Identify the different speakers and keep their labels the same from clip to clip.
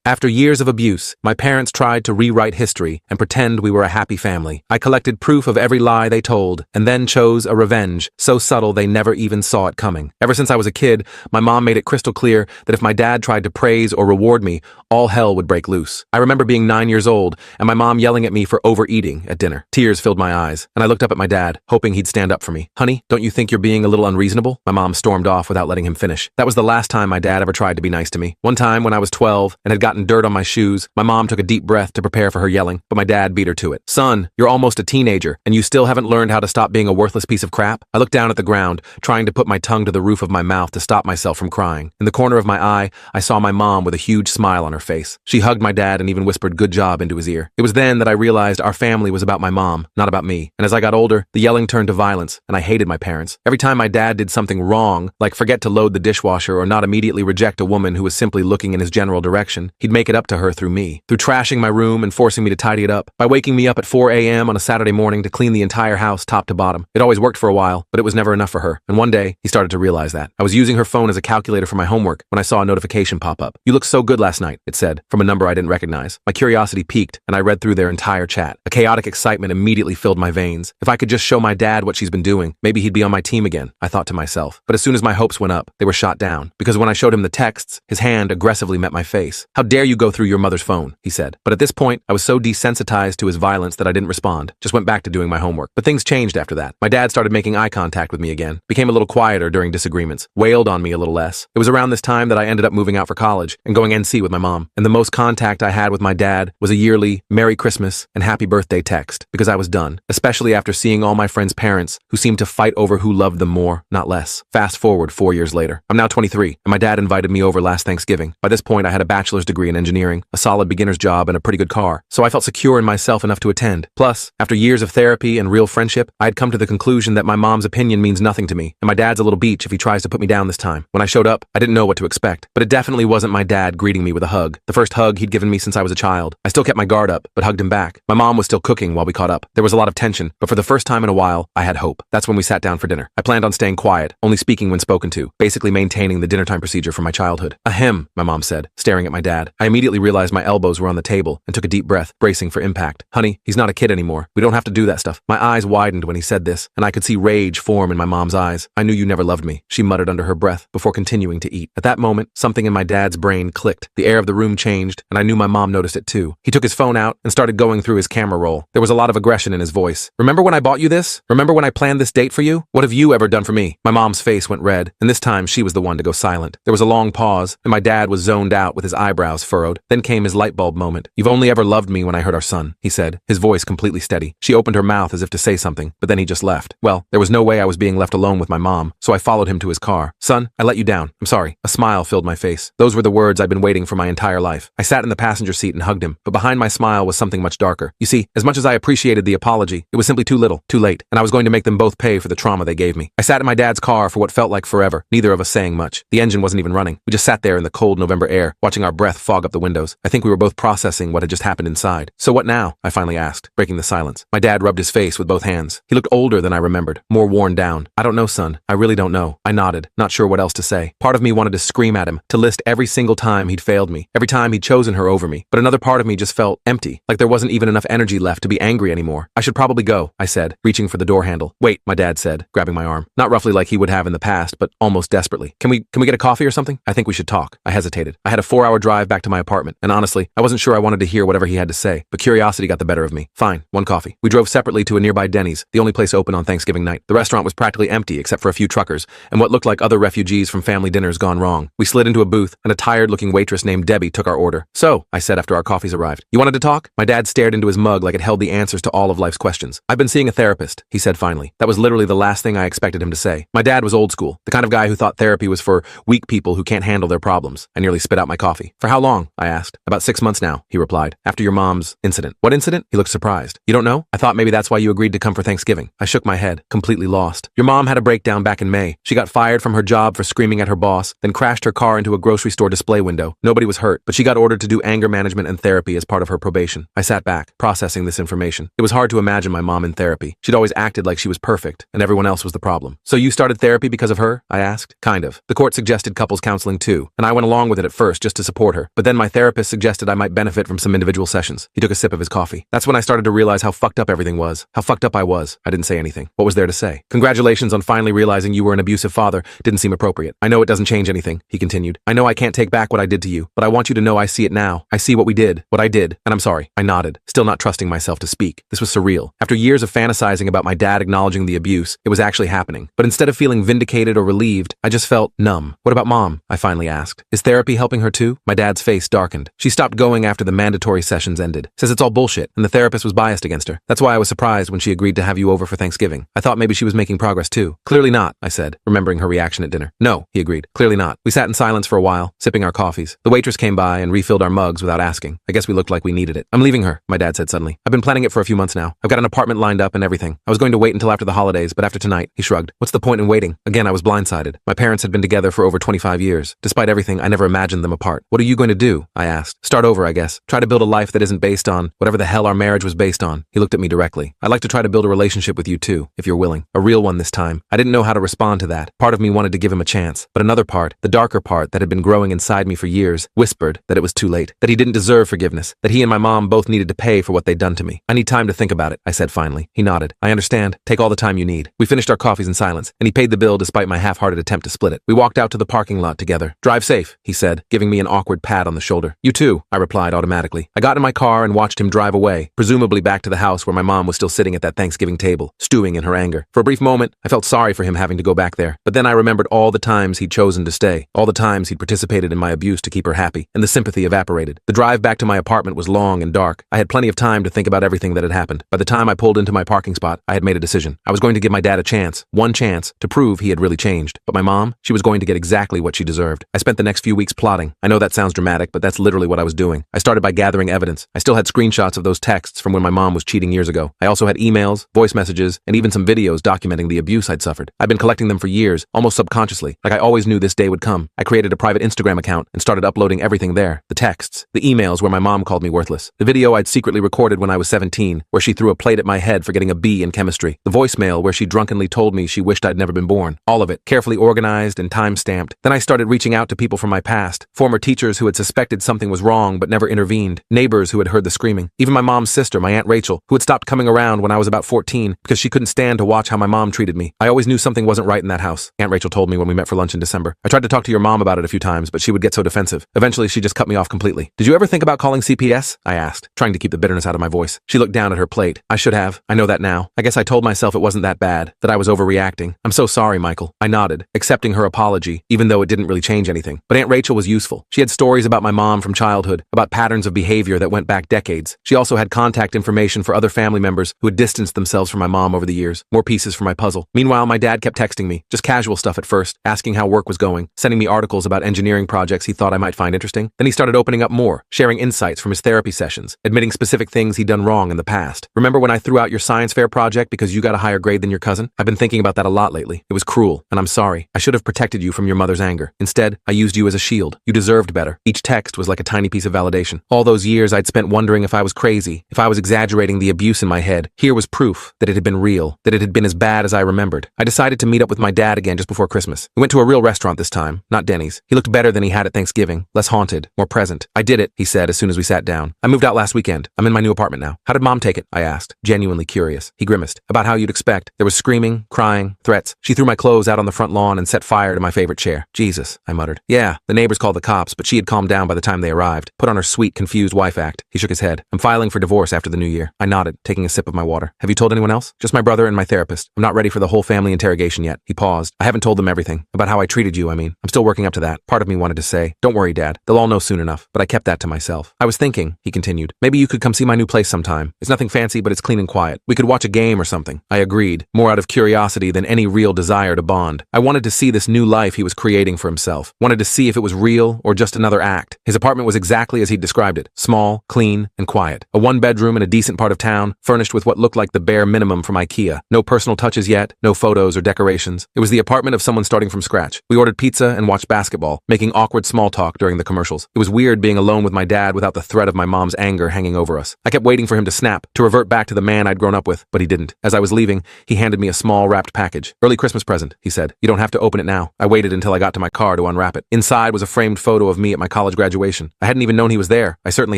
Speaker 1: After years of abuse, my parents tried to rewrite history and pretend we were a happy family. I collected proof of every lie they told, and then chose a revenge so subtle they never even saw it coming. Ever since I was a kid, my mom made it crystal clear that if my dad tried to praise or reward me, all hell would break loose. I remember being 9 years old and my mom yelling at me for overeating at dinner. Tears filled my eyes, and I looked up at my dad, hoping he'd stand up for me. "Honey, don't you think you're being a little unreasonable?" My mom stormed off without letting him finish. That was the last time my dad ever tried to be nice to me. One time when I was 12 and had gotten dirt on my shoes, my mom took a deep breath to prepare for her yelling, but my dad beat her to it. "Son, you're almost a teenager, and you still haven't learned how to stop being a worthless piece of crap?" I looked down at the ground, trying to put my tongue to the roof of my mouth to stop myself from crying. In the corner of my eye, I saw my mom with a huge smile on her face. She hugged my dad and even whispered "good job" into his ear. It was then that I realized our family was about my mom, not about me. And as I got older, the yelling turned to violence, and I hated my parents. Every time my dad did something wrong, like forget to load the dishwasher or not immediately reject a woman who was simply looking in his general direction, he'd make it up to her through me, through trashing my room and forcing me to tidy it up, by waking me up at 4 a.m. on a Saturday morning to clean the entire house top to bottom. It always worked for a while, but it was never enough for her. And one day, he started to realize that. I was using her phone as a calculator for my homework when I saw a notification pop up. "You look so good last night," it said, from a number I didn't recognize. My curiosity piqued, and I read through their entire chat. A chaotic excitement immediately filled my veins. If I could just show my dad what she's been doing, maybe he'd be on my team again, I thought to myself. But as soon as my hopes went up, they were shot down, because when I showed him the texts, his hand aggressively met my face. "How dare you go through your mother's phone," he said. But at this point, I was so desensitized to his violence that I didn't respond, just went back to doing my homework. But things changed after that. My dad started making eye contact with me again, became a little quieter during disagreements, wailed on me a little less. It was around this time that I ended up moving out for college and going NC with my mom. And the most contact I had with my dad was a yearly Merry Christmas and Happy Birthday text, because I was done, especially after seeing all my friends' parents who seemed to fight over who loved them more, not less. Fast forward 4 years later. I'm now 23, and my dad invited me over last Thanksgiving. By this point, I had a bachelor's degree in engineering, a solid beginner's job, and a pretty good car, so I felt secure in myself enough to attend. Plus, after years of therapy and real friendship, I had come to the conclusion that my mom's opinion means nothing to me, and my dad's a little beach if he tries to put me down this time. When I showed up, I didn't know what to expect, but it definitely wasn't my dad greeting me with a hug. The first hug he'd given me since I was a child. I still kept my guard up, but hugged him back. My mom was still cooking while we caught up. There was a lot of tension, but for the first time in a while, I had hope. That's when we sat down for dinner. I planned on staying quiet, only speaking when spoken to, basically maintaining the dinner time procedure from my childhood. "Ahem," my mom said, staring at my dad. I immediately realized my elbows were on the table and took a deep breath, bracing for impact. "Honey, he's not a kid anymore. We don't have to do that stuff." My eyes widened when he said this, and I could see rage form in my mom's eyes. "I knew you never loved me," she muttered under her breath before continuing to eat. At that moment, something in my dad's brain clicked. The air of the room changed, and I knew my mom noticed it too. He took his phone out and started going through his camera roll. There was a lot of aggression in his voice. "Remember when I bought you this? Remember when I planned this date for you? What have you ever done for me?" My mom's face went red, and this time she was the one to go silent. There was a long pause, and my dad was zoned out with his eyebrows furrowed. Then came his light bulb moment. "You've only ever loved me when I hurt our son," he said, his voice completely steady. She opened her mouth as if to say something, but then he just left. Well, there was no way I was being left alone with my mom, so I followed him to his car. "Son, I let you down. I'm sorry." A smile filled my face. Those were the words I'd been waiting for my entire life. I sat in the passenger seat and hugged him, but behind my smile was something much darker. You see, as much as I appreciated the apology, it was simply too little, too late, and I was going to make them both pay for the trauma they gave me. I sat in my dad's car for what felt like forever, neither of us saying much. The engine wasn't even running. We just sat there in the cold November air, watching our breath fog up the windows. I think we were both processing what had just happened inside. "So what now?" I finally asked, breaking the silence. My dad rubbed his face with both hands. He looked older than I remembered, more worn down. "I don't know, son. I really don't know." I nodded, not sure what else to say. Part of me wanted to scream at him, to list every single time he'd failed me, every time he'd chosen her over me, but another part of me just felt empty, like there wasn't even enough energy left to be angry anymore. "I should probably go," I said, reaching for the door handle. "Wait," my dad said, grabbing my arm. Not roughly like he would have in the past, but almost desperately. Can we get a coffee or something? I think we should talk." I hesitated. I had a 4-hour drive back to my apartment, and honestly, I wasn't sure I wanted to hear whatever he had to say, but curiosity got the better of me. "Fine, one coffee." We drove separately to a nearby Denny's, the only place open on Thanksgiving night. The restaurant was practically empty except for a few truckers and what looked like other refugees from family dinners gone wrong. We slid into a booth, and a tired-looking waitress named Debbie took our order. "So," I said after our coffees arrived, "you wanted to talk?" My dad stared into his mug like it held the answers to all of life's questions. "I've been seeing a therapist," he said finally. That was literally the last thing I expected him to say. My dad was old school, the kind of guy who thought therapy was for weak people who can't handle their problems. I nearly spit out my coffee. "For how long?" I asked. "About 6 months now," he replied. "After your mom's incident." "What incident?" He looked surprised. "You don't know? I thought maybe that's why you agreed to come for Thanksgiving." I shook my head, completely lost. "Your mom had a breakdown back in May. She got fired from her job for screaming at her boss, then crashed her car into a grocery store display window. Nobody was hurt, but she got ordered to do anger management and therapy as part of her probation." I sat back, processing this information. It was hard to imagine my mom in therapy. She'd always acted like she was perfect, and everyone else was the problem. "So you started therapy because of her?" I asked. "Kind of. The court suggested couples counseling too, and I went along with it at first just to support her. but then my therapist suggested I might benefit from some individual sessions. He took a sip of his coffee. That's when I started to realize how fucked up everything was. How fucked up I was. I didn't say anything. What was there to say? Congratulations on finally realizing you were an abusive father didn't seem appropriate. I know it doesn't change anything, he continued. I know I can't take back what I did to you, but I want you to know I see it now. I see what we did, what I did, and I'm sorry. I nodded, still not trusting myself to speak. This was surreal. After years of fantasizing about my dad acknowledging the abuse, it was actually happening. But instead of feeling vindicated or relieved, I just felt numb. What about Mom? I finally asked. Is therapy helping her too? My dad's face darkened. She stopped going after the mandatory sessions ended. Says it's all bullshit, and the therapist was biased against her. That's why I was surprised when she agreed to have you over for Thanksgiving. I thought maybe she was making progress too. Clearly not, I said, remembering her reaction at dinner. No, he agreed. Clearly not. We sat in silence for a while, sipping our coffees. The waitress came by and refilled our mugs without asking. I guess we looked like we needed it. I'm leaving her, my dad said suddenly. I've been planning it for a few months now. I've got an apartment lined up and everything. I was going to wait until after the holidays, but after tonight, he shrugged. What's the point in waiting? Again, I was blindsided. My parents had been together for over 25 years. Despite everything, I never imagined them apart. What are you going to do? I asked. Start over, I guess. Try to build a life that isn't based on whatever the hell our marriage was based on. He looked at me directly. I'd like to try to build a relationship with you too, if you're willing. A real one this time. I didn't know how to respond to that. Part of me wanted to give him a chance, but another part, the darker part that had been growing inside me for years, whispered that it was too late, that he didn't deserve forgiveness, that he and my mom both needed to pay for what they'd done to me. I need time to think about it, I said finally. He nodded. I understand. Take all the time you need. We finished our coffees in silence, and he paid the bill despite my half-hearted attempt to split it. We walked out to the parking lot together. Drive safe, he said, giving me an awkward pat on the shoulder. You too, I replied automatically. I got in my car and watched him drive away, presumably back to the house where my mom was still sitting at that Thanksgiving table, stewing in her anger. For a brief moment, I felt sorry for him having to go back there, but then I remembered all the times he'd chosen to stay, all the times he'd participated in my abuse to keep her happy, and the sympathy evaporated. The drive back to my apartment was long and dark. I had plenty of time to think about everything that had happened. By the time I pulled into my parking spot, I had made a decision. I was going to give my dad a chance, one chance, to prove he had really changed. But my mom, she was going to get exactly what she deserved. I spent the next few weeks plotting. I know that sounds dramatic, but that's literally what I was doing. I started by gathering evidence. I still had screenshots of those texts from when my mom was cheating years ago. I also had emails, voice messages, and even some videos documenting the abuse I'd suffered. I'd been collecting them for years, almost subconsciously, like I always knew this day would come. I created a private Instagram account and started uploading everything there. The texts, the emails where my mom called me worthless, the video I'd secretly recorded when I was 17, where she threw a plate at my head for getting a B in chemistry, the voicemail where she drunkenly told me she wished I'd never been born. All of it, carefully organized and time-stamped. Then I started reaching out to people from my past, former teachers who had suspected something was wrong but never intervened, neighbors who had heard the screaming, even my mom's sister, my Aunt Rachel, who had stopped coming around when I was about 14 because she couldn't stand to watch how my mom treated me. I always knew something wasn't right in that house, Aunt Rachel told me when we met for lunch in December. I tried to talk to your mom about it a few times, but she would get so defensive. Eventually, she just cut me off completely. Did you ever think about calling CPS? I asked, trying to keep the bitterness out of my voice. She looked down at her plate. I should have. I know that now. I guess I told myself it wasn't that bad, that I was overreacting. I'm so sorry, Michael. I nodded, accepting her apology, even though it didn't really change anything. But Aunt Rachel was useful. She had stories about my mom from childhood, about patterns of behavior that went back decades. She also had contact information for other family members who had distanced themselves from my mom over the years. More pieces for my puzzle. Meanwhile, my dad kept texting me, just casual stuff at first, asking how work was going, sending me articles about engineering projects he thought I might find interesting. Then he started opening up more, sharing insights from his therapy sessions, admitting specific things he'd done wrong in the past. Remember when I threw out your science fair project because you got a higher grade than your cousin? I've been thinking about that a lot lately. It was cruel, and I'm sorry. I should have protected you from your mother's anger. Instead, I used you as a shield. You deserved better. Each text was like a tiny piece of validation. All those years I'd spent wondering if I was crazy, if I was exaggerating the abuse in my head. Here was proof that it had been real, that it had been as bad as I remembered. I decided to meet up with my dad again just before Christmas. We went to a real restaurant this time, not Denny's. He looked better than he had at Thanksgiving, less haunted, more present. I did it, he said as soon as we sat down. I moved out last weekend. I'm in my new apartment now. How did Mom take it? I asked, genuinely curious. He grimaced. About how you'd expect. There was screaming, crying, threats. She threw my clothes out on the front lawn and set fire to my favorite chair. Jesus, I muttered. Yeah, the neighbors called the cops, but she had calmed down by the time they arrived. Put on her sweet, confused wife act. He shook his head. I'm filing for divorce after the new year. I nodded, taking a sip of my water. Have you told anyone else? Just my brother and my therapist. I'm not ready for the whole family interrogation yet. He paused. I haven't told them everything. About how I treated you, I mean. I'm still working up to that. Part of me wanted to say, don't worry, Dad. They'll all know soon enough. But I kept that to myself. I was thinking, he continued, maybe you could come see my new place sometime. It's nothing fancy, but it's clean and quiet. We could watch a game or something. I agreed, more out of curiosity than any real desire to bond. I wanted to see this new life he was creating for himself. Wanted to see if it was real or just another act. His apartment was exactly as he'd described it. Small, clean, and quiet. A one-bedroom in a decent part of town, furnished with what looked like the bare minimum from IKEA. No personal touches yet, no photos or decorations. It was the apartment of someone starting from scratch. We ordered pizza and watched basketball, making awkward small talk during the commercials. It was weird being alone with my dad without the threat of my mom's anger hanging over us. I kept waiting for him to snap, to revert back to the man I'd grown up with, but he didn't. As I was leaving, he handed me a small wrapped package. Early Christmas present, he said. You don't have to open it now. I waited until I got to my car to unwrap it. Inside was a framed photo of me at my college college graduation. I hadn't even known he was there. I certainly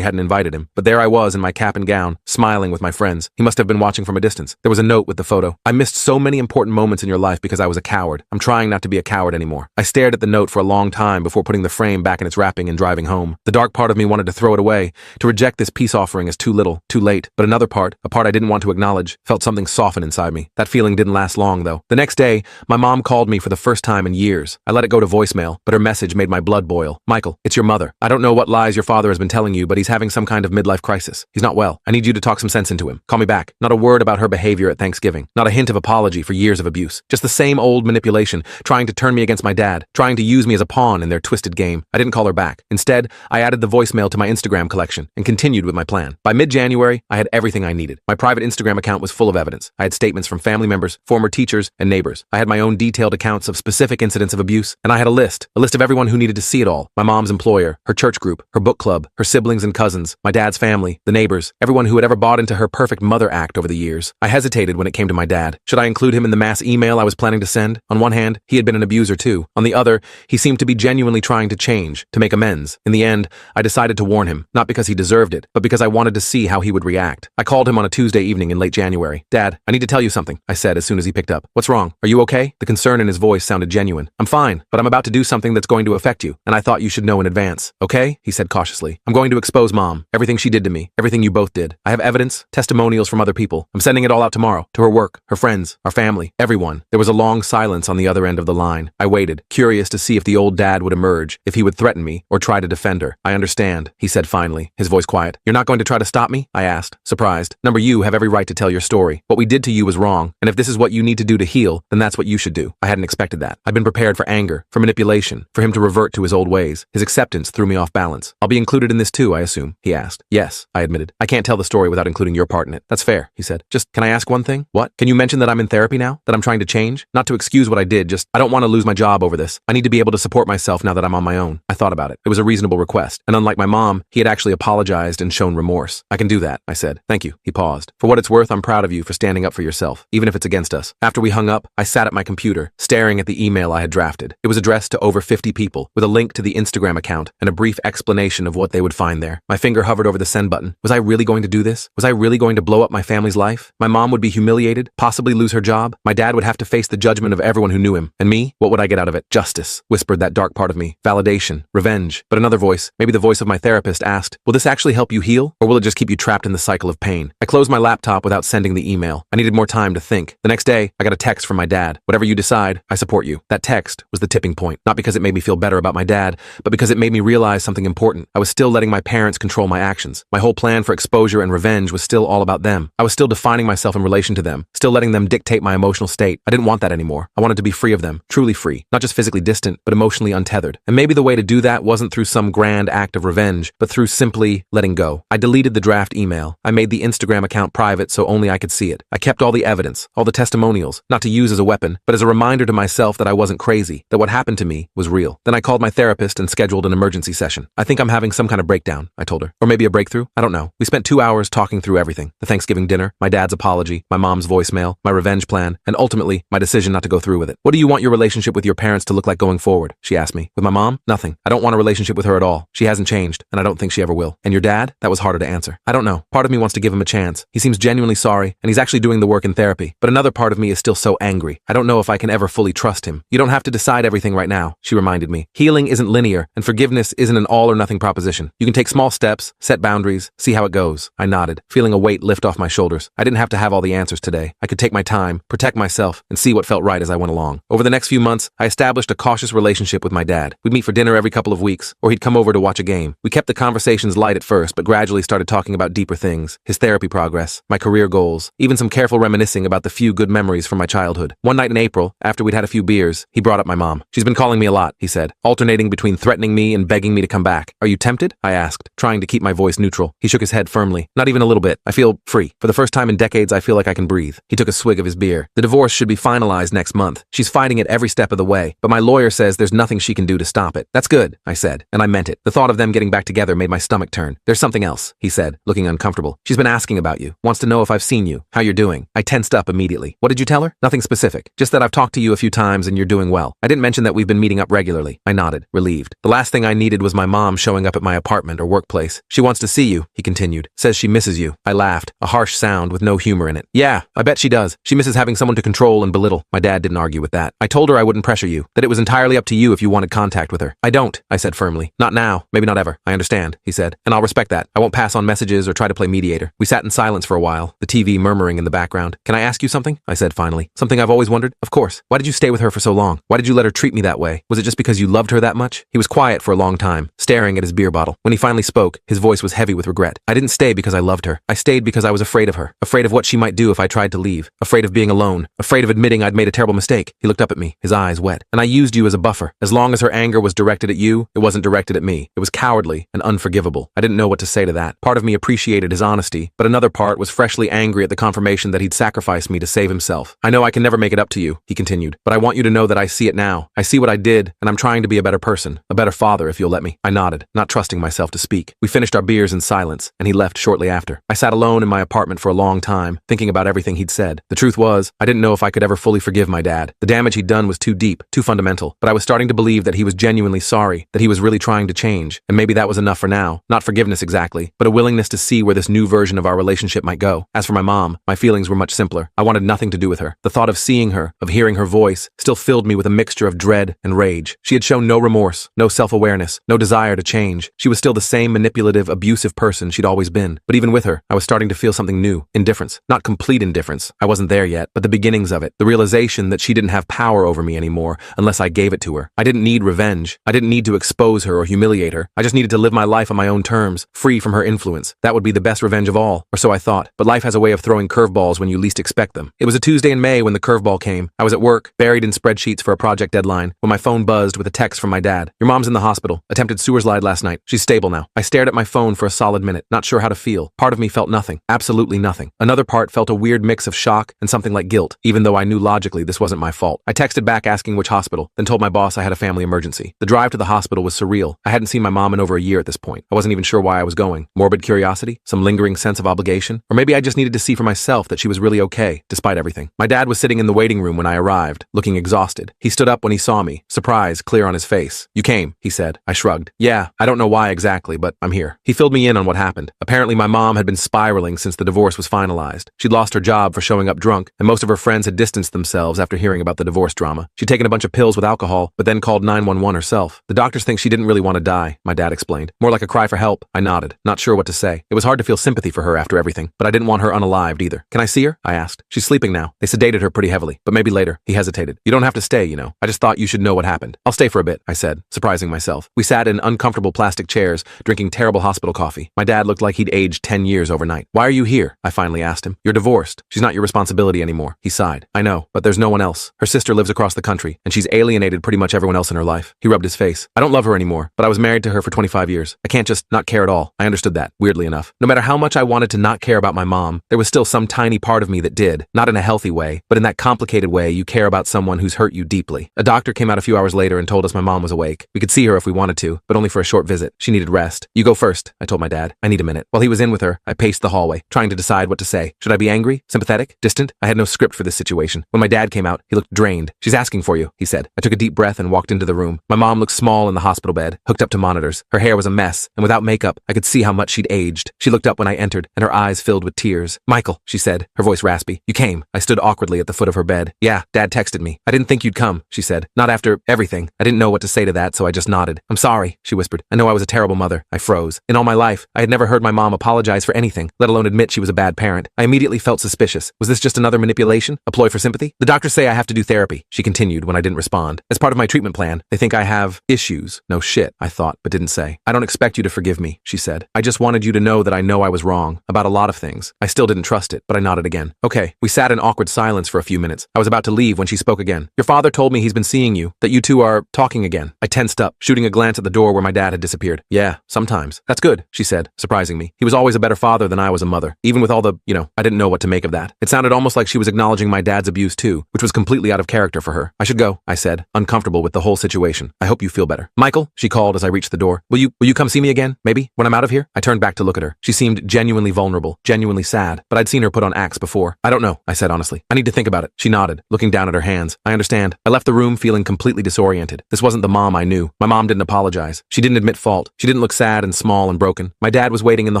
Speaker 1: hadn't invited him. But there I was in my cap and gown, smiling with my friends. He must have been watching from a distance. There was a note with the photo. I missed so many important moments in your life because I was a coward. I'm trying not to be a coward anymore. I stared at the note for a long time before putting the frame back in its wrapping and driving home. The dark part of me wanted to throw it away, to reject this peace offering as too little, too late. But another part, a part I didn't want to acknowledge, felt something soften inside me. That feeling didn't last long, though. The next day, my mom called me for the first time in years. I let it go to voicemail, but her message made my blood boil. Michael, it's your mother. I don't know what lies your father has been telling you, but he's having some kind of midlife crisis. He's not well. I need you to talk some sense into him. Call me back. Not a word about her behavior at Thanksgiving. Not a hint of apology for years of abuse. Just the same old manipulation, trying to turn me against my dad, trying to use me as a pawn in their twisted game. I didn't call her back. Instead, I added the voicemail to my Instagram collection and continued with my plan. By mid-January, I had everything I needed. My private Instagram account was full of evidence. I had statements from family members, former teachers, and neighbors. I had my own detailed accounts of specific incidents of abuse, and I had a list of everyone who needed to see it all. My mom's employer, her church group, her book club, her siblings and cousins, my dad's family, the neighbors, everyone who had ever bought into her perfect mother act over the years. I hesitated when it came to my dad. Should I include him in the mass email I was planning to send? On one hand, he had been an abuser too. On the other, he seemed to be genuinely trying to change, to make amends. In the end, I decided to warn him, not because he deserved it, but because I wanted to see how he would react. I called him on a Tuesday evening in late January. Dad, I need to tell you something, I said as soon as he picked up. What's wrong? Are you okay? The concern in his voice sounded genuine. I'm fine, but I'm about to do something that's going to affect you, and I thought you should know in advance. Okay? He said cautiously. I'm going to expose Mom. Everything she did to me. Everything you both did. I have evidence, testimonials from other people. I'm sending it all out tomorrow. To her work, her friends, our family, everyone. There was a long silence on the other end of the line. I waited, curious to see if the old dad would emerge, if he would threaten me or try to defend her. I understand, he said finally, his voice quiet. You're not going to try to stop me? I asked, surprised. Number, you have every right to tell your story. What we did to you was wrong, and if this is what you need to do to heal, then that's what you should do. I hadn't expected that. I'd been prepared for anger, for manipulation, for him to revert to his old ways. His acceptance threw me off balance. I'll be included in this too, I assume, he asked. Yes, I admitted. I can't tell the story without including your part in it. That's fair, he said. Just, can I ask one thing? What? Can you mention that I'm in therapy now? That I'm trying to change? Not to excuse what I did, just, I don't want to lose my job over this. I need to be able to support myself now that I'm on my own. I thought about it. It was a reasonable request, and unlike my mom, he had actually apologized and shown remorse. I can do that, I said. Thank you, he paused. For what it's worth, I'm proud of you for standing up for yourself, even if it's against us. After we hung up, I sat at my computer, staring at the email I had drafted. It was addressed to over 50 people, with a link to the Instagram account and a brief explanation of what they would find there. My finger hovered over the send button. Was I really going to do this? Was I really going to blow up my family's life? My mom would be humiliated, possibly lose her job. My dad would have to face the judgment of everyone who knew him. And me? What would I get out of it? Justice, whispered that dark part of me. Validation, revenge. But another voice, maybe the voice of my therapist, asked, will this actually help you heal, or will it just keep you trapped in the cycle of pain? I closed my laptop without sending the email. I needed more time to think. The next day, I got a text from my dad. Whatever you decide, I support you. That text was the tipping point, not because it made me feel better about my dad, but because it made me realize something important. I was still letting my parents control my actions. My whole plan for exposure and revenge was still all about them. I was still defining myself in relation to them, still letting them dictate my emotional state. I didn't want that anymore. I wanted to be free of them, truly free, not just physically distant, but emotionally untethered. And maybe the way to do that wasn't through some grand act of revenge, but through simply letting go. I deleted the draft email. I made the Instagram account private so only I could see it. I kept all the evidence, all the testimonials, not to use as a weapon, but as a reminder to myself that I wasn't crazy, that what happened to me was real. Then I called my therapist and scheduled an emergency session. I think I'm having some kind of breakdown, I told her. Or maybe a breakthrough? I don't know. We spent 2 hours talking through everything. The Thanksgiving dinner, my dad's apology, my mom's voicemail, my revenge plan, and ultimately, my decision not to go through with it. What do you want your relationship with your parents to look like going forward? She asked me. With my mom? Nothing. I don't want a relationship with her at all. She hasn't changed, and I don't think she ever will. And your dad? That was harder to answer. I don't know. Part of me wants to give him a chance. He seems genuinely sorry, and he's actually doing the work in therapy. But another part of me is still so angry. I don't know if I can ever fully trust him. You don't have to decide everything right now, she reminded me. Healing isn't linear, and forgiveness isn't an all or nothing proposition. You can take small steps, set boundaries, see how it goes. I nodded, feeling a weight lift off my shoulders. I didn't have to have all the answers today. I could take my time, protect myself, and see what felt right as I went along. Over the next few months, I established a cautious relationship with my dad. We'd meet for dinner every couple of weeks, or he'd come over to watch a game. We kept the conversations light at first, but gradually started talking about deeper things, his therapy progress, my career goals, even some careful reminiscing about the few good memories from my childhood. One night in April, after we'd had a few beers, he brought up my mom. She's been calling me a lot, he said, alternating between threatening me and begging me to come back. Are you tempted? I asked, trying to keep my voice neutral. He shook his head firmly. Not even a little bit. I feel free. For the first time in decades, I feel like I can breathe. He took a swig of his beer. The divorce should be finalized next month. She's fighting it every step of the way, but my lawyer says there's nothing she can do to stop it. That's good, I said, and I meant it. The thought of them getting back together made my stomach turn. There's something else, he said, looking uncomfortable. She's been asking about you, wants to know if I've seen you, how you're doing. I tensed up immediately. What did you tell her? Nothing specific, just that I've talked to you a few times and you're doing well. I didn't mention that we've been meeting up regularly. I nodded, relieved. The last thing I I needed was my mom showing up at my apartment or workplace. She wants to see you, he continued. Says she misses you. I laughed, a harsh sound with no humor in it. Yeah, I bet she does. She misses having someone to control and belittle. My dad didn't argue with that. I told her I wouldn't pressure you, that it was entirely up to you if you wanted contact with her. I don't, I said firmly. Not now, maybe not ever. I understand, he said, and I'll respect that. I won't pass on messages or try to play mediator. We sat in silence for a while, the TV murmuring in the background. Can I ask you something? I said finally. Something I've always wondered? Of course. Why did you stay with her for so long? Why did you let her treat me that way? Was it just because you loved her that much? He was quiet for a long time, staring at his beer bottle. When he finally spoke, his voice was heavy with regret. I didn't stay because I loved her. I stayed because I was afraid of her, afraid of what she might do if I tried to leave, afraid of being alone, afraid of admitting I'd made a terrible mistake. He looked up at me, his eyes wet. And I used you as a buffer. As long as her anger was directed at you, it wasn't directed at me. It was cowardly and unforgivable. I didn't know what to say to that. Part of me appreciated his honesty, but another part was freshly angry at the confirmation that he'd sacrificed me to save himself. I know I can never make it up to you, he continued, but I want you to know that I see it now. I see what I did, and I'm trying to be a better person, a better father if you'll let me. I nodded, not trusting myself to speak. We finished our beers in silence, and he left shortly after. I sat alone in my apartment for a long time, thinking about everything he'd said. The truth was, I didn't know if I could ever fully forgive my dad. The damage he'd done was too deep, too fundamental, but I was starting to believe that he was genuinely sorry, that he was really trying to change, and maybe that was enough for now. Not forgiveness exactly, but a willingness to see where this new version of our relationship might go. As for my mom, my feelings were much simpler. I wanted nothing to do with her. The thought of seeing her, of hearing her voice, still filled me with a mixture of dread and rage. She had shown no remorse, no self-awareness, no desire to change. She was still the same manipulative, abusive person she'd always been. But even with her, I was starting to feel something new. Indifference. Not complete indifference. I wasn't there yet, but the beginnings of it. The realization that she didn't have power over me anymore unless I gave it to her. I didn't need revenge. I didn't need to expose her or humiliate her. I just needed to live my life on my own terms, free from her influence. That would be the best revenge of all, or so I thought. But life has a way of throwing curveballs when you least expect them. It was a Tuesday in May when the curveball came. I was at work, buried in spreadsheets for a project deadline, when my phone buzzed with a text from my dad. Your mom's in the hospital. Attempted sewer slide last night. She's stable now. I stared at my phone for a solid minute, not sure how to feel. Part of me felt nothing. Absolutely nothing. Another part felt a weird mix of shock and something like guilt, even though I knew logically this wasn't my fault. I texted back asking which hospital, then told my boss I had a family emergency. The drive to the hospital was surreal. I hadn't seen my mom in over a year at this point. I wasn't even sure why I was going. Morbid curiosity? Some lingering sense of obligation? Or maybe I just needed to see for myself that she was really okay, despite everything. My dad was sitting in the waiting room when I arrived, looking exhausted. He stood up when he saw me, surprise clear on his face. You came, he said. I shrugged. Yeah, I don't know why exactly, but I'm here. He filled me in on what happened. Apparently my mom had been spiraling since the divorce was finalized. She'd lost her job for showing up drunk, and most of her friends had distanced themselves after hearing about the divorce drama. She'd taken a bunch of pills with alcohol, but then called 911 herself. The doctors think she didn't really want to die, my dad explained. More like a cry for help. I nodded, not sure what to say. It was hard to feel sympathy for her after everything, but I didn't want her unalived either. Can I see her? I asked. She's sleeping now. They sedated her pretty heavily, but maybe later. He hesitated. You don't have to stay, you know. I just thought you should know what happened. I'll stay for a bit, I said, surprising myself. We sat in uncomfortable plastic chairs, drinking terrible hospital coffee. My dad looked like he'd aged 10 years overnight. Why are you here? I finally asked him. You're divorced. She's not your responsibility anymore. He sighed. I know, but there's no one else. Her sister lives across the country, and she's alienated pretty much everyone else in her life. He rubbed his face. I don't love her anymore, but I was married to her for 25 years. I can't just not care at all. I understood that, weirdly enough. No matter how much I wanted to not care about my mom, there was still some tiny part of me that did, not in a healthy way, but in that complicated way you care about someone who's hurt you deeply. A doctor came out a few hours later and told us my mom was awake. We could see her if we wanted to, but only for a short visit. She needed rest. You go first, I told my dad. I need a minute. While he was in with her, I paced the hallway, trying to decide what to say. Should I be angry? Sympathetic? Distant? I had no script for this situation. When my dad came out, he looked drained. She's asking for you, he said. I took a deep breath and walked into the room. My mom looked small in the hospital bed, hooked up to monitors. Her hair was a mess, and without makeup, I could see how much she'd aged. She looked up when I entered, and her eyes filled with tears. Michael, she said, her voice raspy. You came. I stood awkwardly at the foot of her bed. Yeah, Dad texted me. I didn't think you'd come, she said. Not after everything. I didn't know what to say to that, so I just nodded. I'm sorry, she whispered. I know I was a terrible mother. I froze. In all my life, I had never heard my mom apologize for anything, let alone admit she was a bad parent. I immediately felt suspicious. Was this just another manipulation? A ploy for sympathy? The doctors say I have to do therapy, she continued when I didn't respond. As part of my treatment plan, they think I have issues. No shit, I thought, but didn't say. I don't expect you to forgive me, she said. I just wanted you to know that I know I was wrong about a lot of things. I still didn't trust it, but I nodded again. Okay. We sat in awkward silence for a few minutes. I was about to leave when she spoke again. Your father told me he's been seeing you, that you two are talking again. I tensed up, shooting a glance at the door where my dad had disappeared. Yeah, sometimes. That's good, she said, surprising me. He was always a better father than I was a mother. Even with all the, I didn't know what to make of that. It sounded almost like she was acknowledging my dad's abuse too, which was completely out of character for her. I should go, I said, uncomfortable with the whole situation. I hope you feel better. Michael, she called as I reached the door. Will you come see me again? Maybe? When I'm out of here? I turned back to look at her. She seemed genuinely vulnerable, genuinely sad, but I'd seen her put on acts before. I don't know, I said honestly. I need to think about it. She nodded, looking down at her hands. I understand. I left the room feeling completely disoriented. This wasn't the mom I knew. My mom didn't apologize. She didn't admit fault. She didn't look sad and small and broken. My dad was waiting in the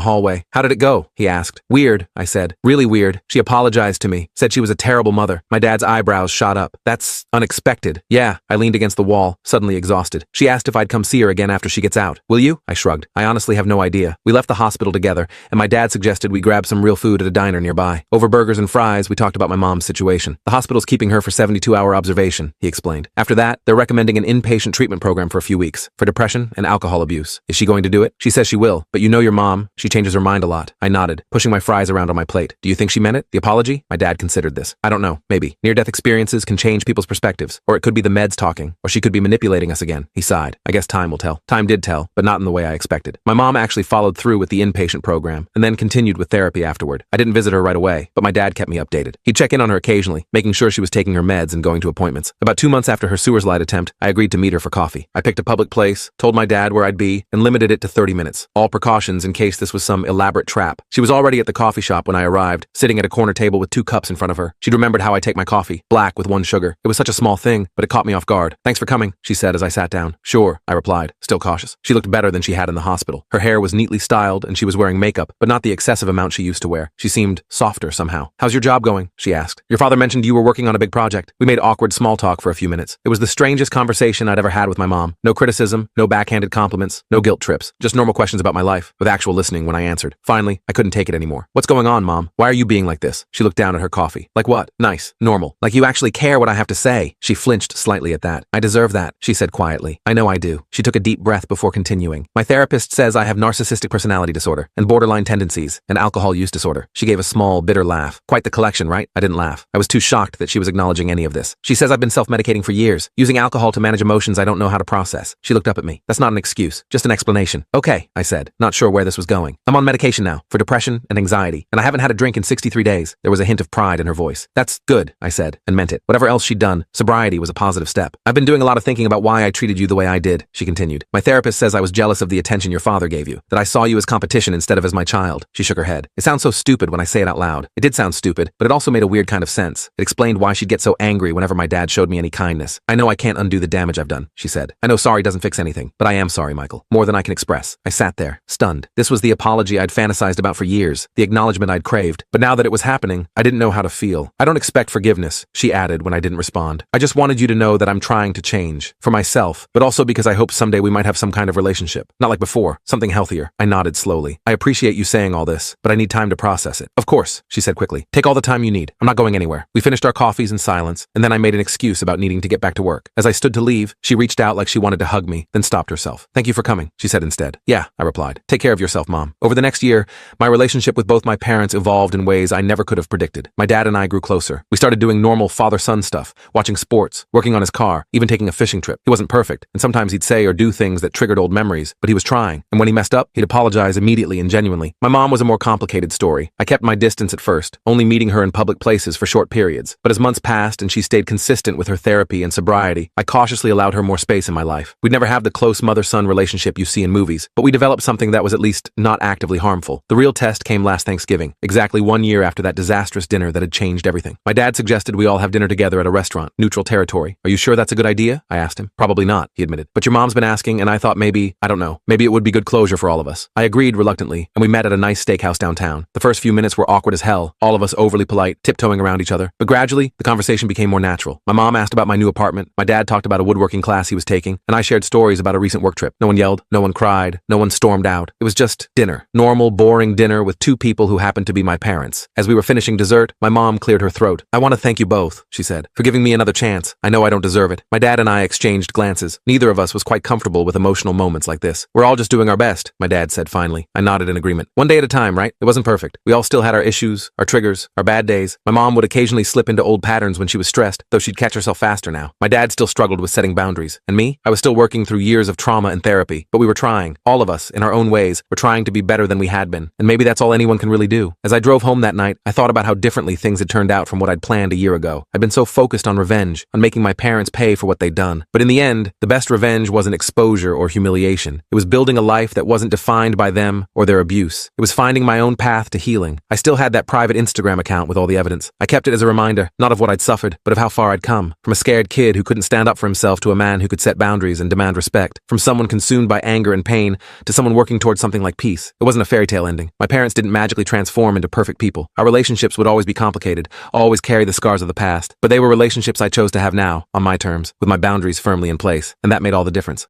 Speaker 1: hallway. How did it go? He asked. Weird, I said. Really weird. She apologized to me, said she was a terrible mother. My dad's eyebrows shot up. That's unexpected. Yeah, I leaned against the wall, suddenly exhausted. She asked if I'd come see her again after she gets out. Will you? I shrugged. I honestly have no idea. We left the hospital together, and my dad suggested we grab some real food at a diner nearby. Over burgers and fries, we talked about my mom's situation. The hospital's keeping her for 72-hour observation, he explained. After that, they're recommending an inpatient treatment program for a few weeks, for depression and alcohol abuse. Is she going to do it? She says she will, but you know your mom. She changes her mind a lot. I nodded, pushing my fries around on my plate. Do you think she meant it? The apology? My dad considered this. I don't know. Maybe. Near-death experiences can change people's perspectives, or it could be the meds talking, or she could be manipulating us again. He sighed. I guess time will tell. Time did tell, but not in the way I expected. My mom actually followed through with the inpatient program, and then continued with therapy afterward. I didn't visit her right away, but my dad kept me updated. He'd check in on her occasionally, making sure she was taking her meds and going to appointments. About 2 months after her sewer slide attempt, I agreed to meet her for coffee. I picked a public place, told my dad where I'd be, and limited it to 30 minutes. All precautions in case this was some elaborate trap. She was already at the coffee shop when I arrived, sitting at a corner table with 2 cups in front of her. She'd remembered how I take my coffee, black with 1 sugar. It was such a small thing, but it caught me off guard. Thanks for coming, she said as I sat down. Sure, I replied, still cautious. She looked better than she had in the hospital. Her hair was neatly styled and she was wearing makeup, but not the excessive amount she used to wear. She seemed softer somehow. How's your job going? She asked. Your father mentioned you were working on a big project. We made awkward small talk for a few minutes. It was the strangest conversation I'd ever had with my mom. No criticism, no backhanded compliments, no guilt trips. Just normal questions about my life, with actual listening when I answered. Finally, I couldn't take it anymore. What's going on, Mom? Why are you being like this? She looked down at her coffee. Like what? Nice. Normal. Like you actually care what I have to say. She flinched slightly at that. I deserve that, she said quietly. I know I do. She took a deep breath before continuing. My therapist says I have narcissistic personality disorder and borderline tendencies and alcohol use disorder. She gave a small, bitter laugh. Quite the collection, right? I didn't laugh. I was too shocked that she was acknowledging any of this. She says I've been self-medicating for years, using alcohol to manage emotions I don't know how to process. She looked up at me. That's not an excuse, just an explanation. Okay, I said, not sure where this was going. I'm on medication now, for depression and anxiety, and I haven't had a drink in 63 days. There was a hint of pride in her voice. That's good, I said, and meant it. Whatever else she'd done, sobriety was a positive step. I've been doing a lot of thinking about why I treated you the way I did, she continued. My therapist says I was jealous of the attention your father gave you, that I saw you as competition instead of as my child. She shook her head. It sounds so stupid when I say it out loud. It did sound stupid, but it also made a weird kind of sense. It explained why she'd get so angry whenever my dad showed me any kindness. I know I can't undo the damage I've done, she said. I know sorry doesn't fix anything, but I am sorry, Michael. More than I can express. I sat there, stunned. This was the apology I'd fantasized about for years, the acknowledgement I'd craved. But now that it was happening, I didn't know how to feel. I don't expect forgiveness, she added when I didn't respond. I just wanted you to know that I'm trying to change. For myself, but also because I hope someday we might have some kind of relationship. Not like before, something healthier. I nodded slowly. I appreciate you saying all this, but I need time to process it. Of course, she said quickly. Take all the time you need. I'm not going anywhere. We finished our coffees in silence, and then I made an excuse about needing to get back to work. As I stood to leave, she reached out like she wanted to hug me, then stopped herself. Thank you for coming, she said instead. Yeah, I replied. Take care of yourself, Mom. Over the next year, my relationship with both my parents evolved in ways I never could have predicted. My dad and I grew closer. We started doing normal father-son stuff, watching sports, working on his car, even taking a fishing trip. He wasn't perfect, and sometimes he'd say or do things that triggered old memories, but he was trying. And when he messed up, he'd apologize immediately and genuinely. My mom was a more complicated story. I kept my distance at first, only meeting her in public places for short periods. But as months passed and she stayed consistent with her therapy and sobriety, I cautiously allowed her more space in my life. We'd never have the close mother-son relationship you see in movies, but we developed something that was at least not actively harmful. The real test came last Thanksgiving, exactly 1 year after that disastrous dinner that had changed everything. My dad suggested we all have dinner together at a restaurant, neutral territory. Are you sure that's a good idea? I asked him. Probably not, he admitted. But your mom's been asking, and I thought maybe, I don't know, maybe it would be good closure for all of us. I agreed reluctantly, and we met at a nice steakhouse downtown. The first few minutes were awkward as hell, all of us overly polite, tiptoeing around each other. But gradually, the conversation became more natural. My mom asked about my new apartment, my dad talked about a woodworking class he was taking, and I shared stories about a recent work trip. No one yelled, no one cried, no one stormed out. It was just dinner. Normal, boring dinner with 2 people who happened to be my parents. As we were finishing dessert, my mom cleared her throat. I want to thank you both, she said, for giving me another chance. I know I don't deserve it. My dad and I exchanged glances. Neither of us was quite comfortable with emotional moments like this. We're all just doing our best, my dad said finally. I nodded in agreement. One day at a time, right? It wasn't perfect. We all still had our issues, our triggers, our bad days. My mom would occasionally slip into old patterns when she was stressed, though she'd catch herself faster now. My dad still struggled with setting boundaries. And me? I was still working through years of trauma and therapy, but we were trying. All of us, in our own ways, were trying to be better than we had been. And maybe that's all anyone can really do. As I drove home that night, I thought about how differently things had turned out from what I'd planned a year ago. I'd been so focused on revenge, on making my parents pay for what they'd done. But in the end, the best revenge wasn't exposure or humiliation. It was building a life that wasn't defined by them or their abuse. It was finding my own path to healing. I still had that private Instagram account with all the evidence. I kept it as a reminder, not of what I'd suffered, but of how far I'd come. From a scared kid who couldn't stand up for himself to a man who could set boundaries and demand demand respect. From someone consumed by anger and pain to someone working towards something like peace. It wasn't a fairy tale ending. My parents didn't magically transform into perfect people. Our relationships would always be complicated, always carry the scars of the past. But they were relationships I chose to have now, on my terms, with my boundaries firmly in place. And that made all the difference.